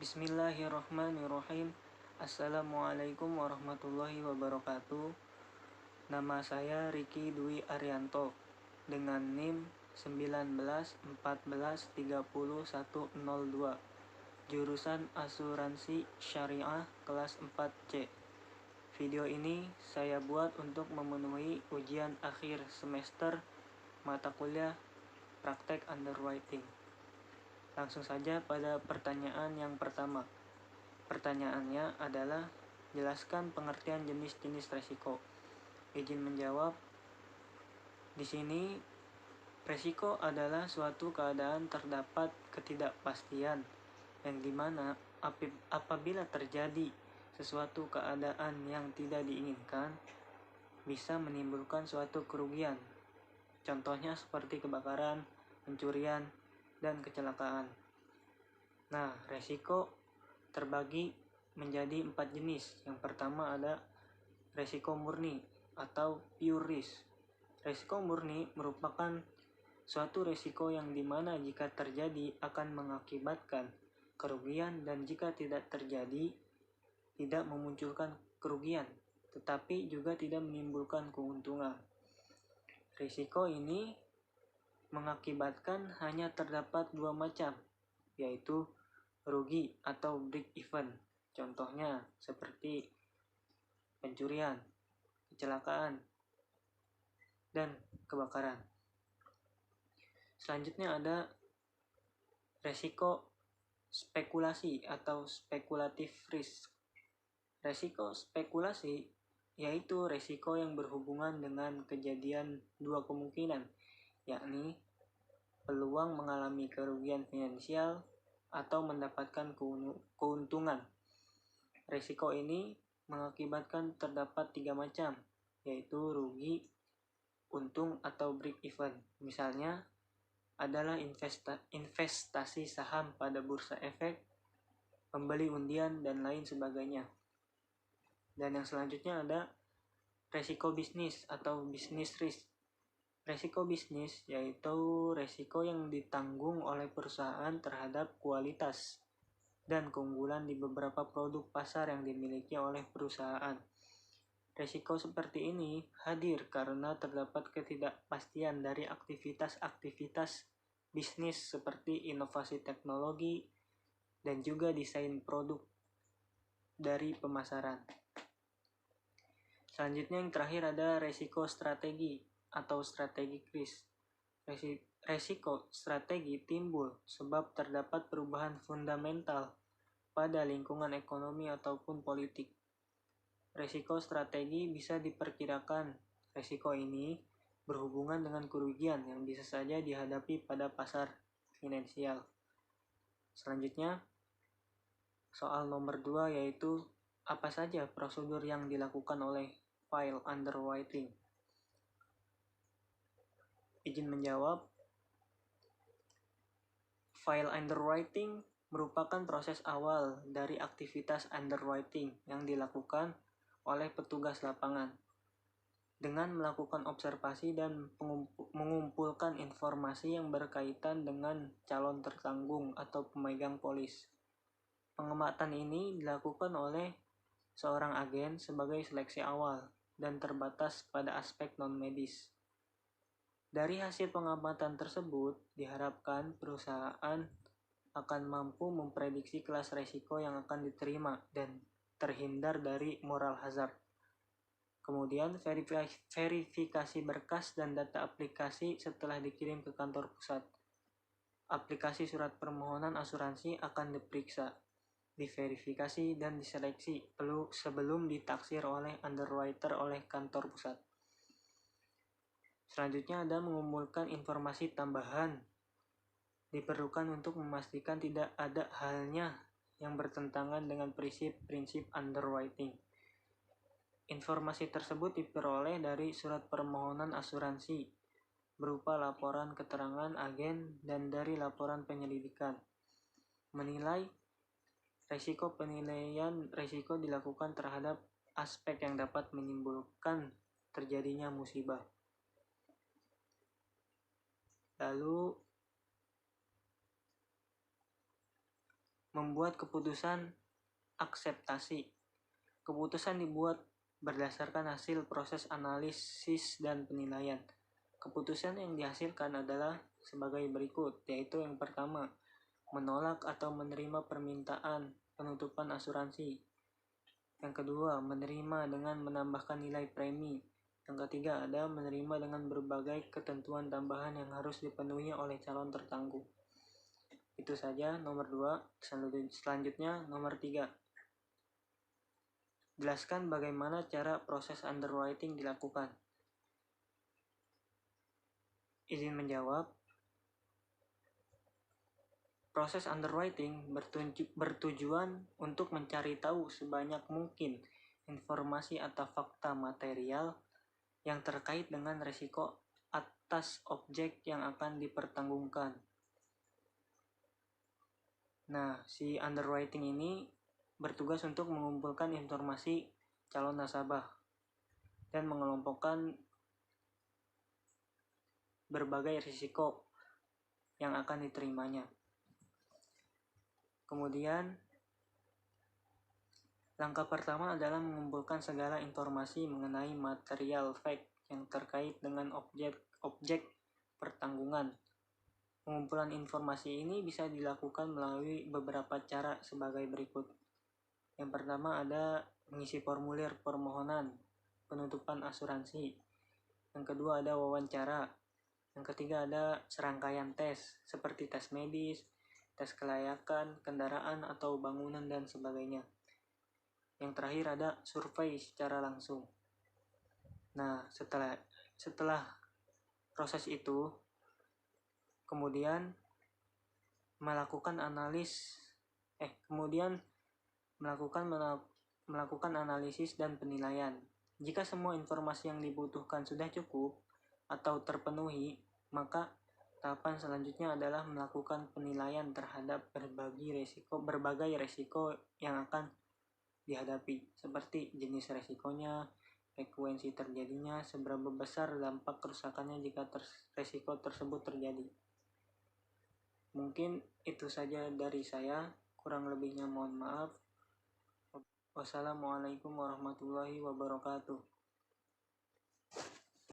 Bismillahirrahmanirrahim. Assalamualaikum warahmatullahi wabarakatuh. Nama saya Riki Dwi Arianto dengan NIM 1914300102, jurusan Asuransi Syariah kelas 4C. Video ini saya buat untuk memenuhi ujian akhir semester mata kuliah praktek underwriting. Langsung saja pada pertanyaan yang pertama. Pertanyaannya adalah, jelaskan pengertian jenis-jenis resiko. Izin menjawab. Di sini, resiko adalah suatu keadaan terdapat ketidakpastian yang dimana apabila terjadi sesuatu keadaan yang tidak diinginkan, bisa menimbulkan suatu kerugian. Contohnya seperti kebakaran, pencurian, dan kecelakaan. Nah, resiko terbagi menjadi 4 jenis. Yang pertama ada resiko murni atau pure risk. Resiko murni merupakan suatu resiko yang dimana jika terjadi akan mengakibatkan kerugian, dan jika tidak terjadi tidak memunculkan kerugian, tetapi juga tidak menimbulkan keuntungan. Risiko ini mengakibatkan hanya terdapat 2 macam, yaitu rugi atau break even. Contohnya seperti pencurian, kecelakaan, dan kebakaran. Selanjutnya ada resiko spekulasi atau speculative risk. Resiko spekulasi yaitu resiko yang berhubungan dengan kejadian 2 kemungkinan, yakni peluang mengalami kerugian finansial atau mendapatkan keuntungan. Risiko ini mengakibatkan terdapat 3 macam, yaitu rugi, untung, atau break even. Misalnya adalah investasi saham pada bursa efek, membeli undian, dan lain sebagainya. Dan yang selanjutnya ada resiko bisnis atau business risk. Resiko bisnis yaitu resiko yang ditanggung oleh perusahaan terhadap kualitas dan keunggulan di beberapa produk pasar yang dimiliki oleh perusahaan. Resiko seperti ini hadir karena terdapat ketidakpastian dari aktivitas-aktivitas bisnis seperti inovasi teknologi dan juga desain produk dari pemasaran. Selanjutnya yang terakhir ada resiko strategi atau strategic risk. Resiko strategi timbul sebab terdapat perubahan fundamental pada lingkungan ekonomi ataupun politik. Resiko strategi bisa diperkirakan. Resiko ini berhubungan dengan kerugian yang bisa saja dihadapi pada pasar finansial. Selanjutnya, soal nomor 2 yaitu apa saja prosedur yang dilakukan oleh file underwriting. Izin menjawab. File underwriting merupakan proses awal dari aktivitas underwriting yang dilakukan oleh petugas lapangan dengan melakukan observasi dan mengumpulkan informasi yang berkaitan dengan calon tertanggung atau pemegang polis. Pengamatan ini dilakukan oleh seorang agen sebagai seleksi awal dan terbatas pada aspek non-medis. Dari hasil pengamatan tersebut, diharapkan perusahaan akan mampu memprediksi kelas risiko yang akan diterima dan terhindar dari moral hazard. Kemudian verifikasi berkas dan data aplikasi setelah dikirim ke kantor pusat. Aplikasi surat permohonan asuransi akan diperiksa, diverifikasi, dan diseleksi sebelum ditaksir oleh underwriter oleh kantor pusat. Selanjutnya ada mengumpulkan informasi tambahan. Diperlukan untuk memastikan tidak ada halnya yang bertentangan dengan prinsip-prinsip underwriting. Informasi tersebut diperoleh dari surat permohonan asuransi berupa laporan keterangan agen dan dari laporan penyelidikan. Menilai resiko. Penilaian resiko dilakukan terhadap aspek yang dapat menimbulkan terjadinya musibah. Lalu Membuat keputusan akseptasi. Keputusan dibuat berdasarkan hasil proses analisis dan penilaian. Keputusan yang dihasilkan adalah sebagai berikut, yaitu yang pertama, menolak atau menerima permintaan penutupan asuransi. Yang kedua, menerima dengan menambahkan nilai premi. Yang ketiga, ada menerima dengan berbagai ketentuan tambahan yang harus dipenuhi oleh calon tertangguh. Itu saja nomor 2. Selanjutnya nomor 3. Jelaskan bagaimana cara proses underwriting dilakukan. Izin menjawab. Proses underwriting bertujuan untuk mencari tahu sebanyak mungkin informasi atau fakta material yang terkait dengan risiko atas objek yang akan dipertanggungan. Nah, si underwriting ini bertugas untuk mengumpulkan informasi calon nasabah dan mengelompokkan berbagai risiko yang akan diterimanya. Kemudian, langkah pertama adalah mengumpulkan segala informasi mengenai material fact yang terkait dengan objek pertanggungan. Pengumpulan informasi ini bisa dilakukan melalui beberapa cara sebagai berikut. Yang pertama ada mengisi formulir permohonan penutupan asuransi. Yang kedua ada wawancara. Yang ketiga ada serangkaian tes seperti tes medis, tes kelayakan, kendaraan atau bangunan dan sebagainya. Yang terakhir ada survei secara langsung. Nah, setelah proses itu, kemudian melakukan analisis dan penilaian. Jika semua informasi yang dibutuhkan sudah cukup atau terpenuhi, maka tahapan selanjutnya adalah melakukan penilaian terhadap berbagai risiko yang akan dihadapi, seperti jenis risikonya, frekuensi terjadinya, seberapa besar dampak kerusakannya jika risiko tersebut terjadi. Mungkin itu saja dari saya, kurang lebihnya mohon maaf. Wassalamualaikum warahmatullahi wabarakatuh.